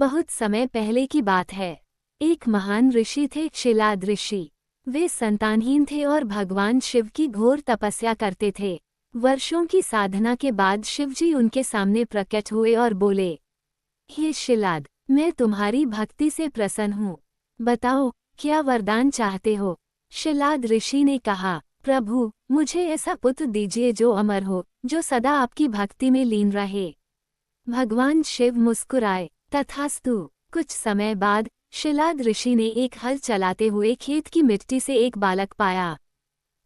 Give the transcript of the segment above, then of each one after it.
बहुत समय पहले की बात है। एक महान ऋषि थे, शिलाद ऋषि। वे संतानहीन थे और भगवान शिव की घोर तपस्या करते थे। वर्षों की साधना के बाद शिवजी उनके सामने प्रकट हुए और बोले, हे शिलाद, मैं तुम्हारी भक्ति से प्रसन्न हूँ। बताओ, क्या वरदान चाहते हो? शिलाद ऋषि ने कहा, प्रभु, मुझे ऐसा पुत्र दीजिए जो अमर हो, जो सदा आपकी भक्ति में लीन रहे। भगवान शिव मुस्कुराए, तथास्तु। कुछ समय बाद शिलाद ऋषि ने एक हल चलाते हुए खेत की मिट्टी से एक बालक पाया।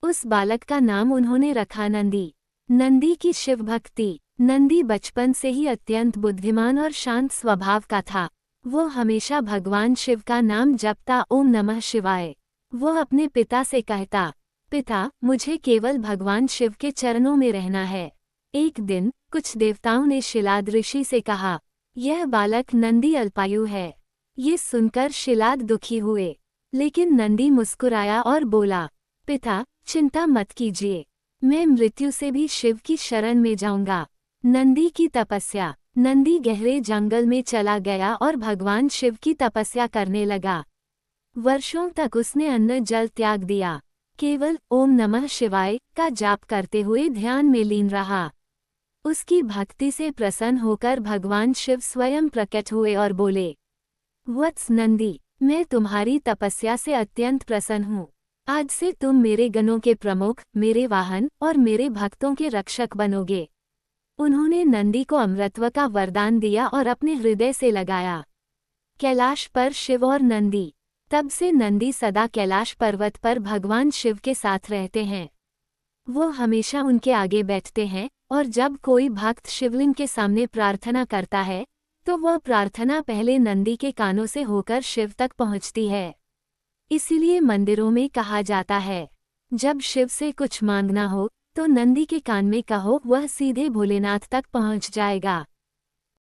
उस बालक का नाम उन्होंने रखा नंदी। नंदी की शिव भक्ति। नंदी बचपन से ही अत्यंत बुद्धिमान और शांत स्वभाव का था। वो हमेशा भगवान शिव का नाम जपता, ओम नमः शिवाय। वो अपने पिता से कहता, पिता, मुझे केवल भगवान शिव के चरणों में रहना है। एक दिन कुछ देवताओं ने शिलाद ऋषि से कहा, यह बालक नंदी अल्पायु है। ये सुनकर शिलाद दुखी हुए, लेकिन नंदी मुस्कुराया और बोला, पिता, चिंता मत कीजिए, मैं मृत्यु से भी शिव की शरण में जाऊंगा। नंदी की तपस्या। नंदी गहरे जंगल में चला गया और भगवान शिव की तपस्या करने लगा। वर्षों तक उसने अन्न जल त्याग दिया, केवल ओम नमः शिवाय का जाप करते हुए ध्यान में लीन रहा। उसकी भक्ति से प्रसन्न होकर भगवान शिव स्वयं प्रकट हुए और बोले, वत्स नंदी, मैं तुम्हारी तपस्या से अत्यंत प्रसन्न हूँ। आज से तुम मेरे गणों के प्रमुख, मेरे वाहन और मेरे भक्तों के रक्षक बनोगे। उन्होंने नंदी को अमरत्व का वरदान दिया और अपने हृदय से लगाया। कैलाश पर शिव और नंदी। तब से नंदी सदा कैलाश पर्वत पर भगवान शिव के साथ रहते हैं। वो हमेशा उनके आगे बैठते हैं और जब कोई भक्त शिवलिंग के सामने प्रार्थना करता है तो वह प्रार्थना पहले नंदी के कानों से होकर शिव तक पहुंचती है। इसीलिए मंदिरों में कहा जाता है, जब शिव से कुछ मांगना हो तो नंदी के कान में कहो, वह सीधे भोलेनाथ तक पहुंच जाएगा।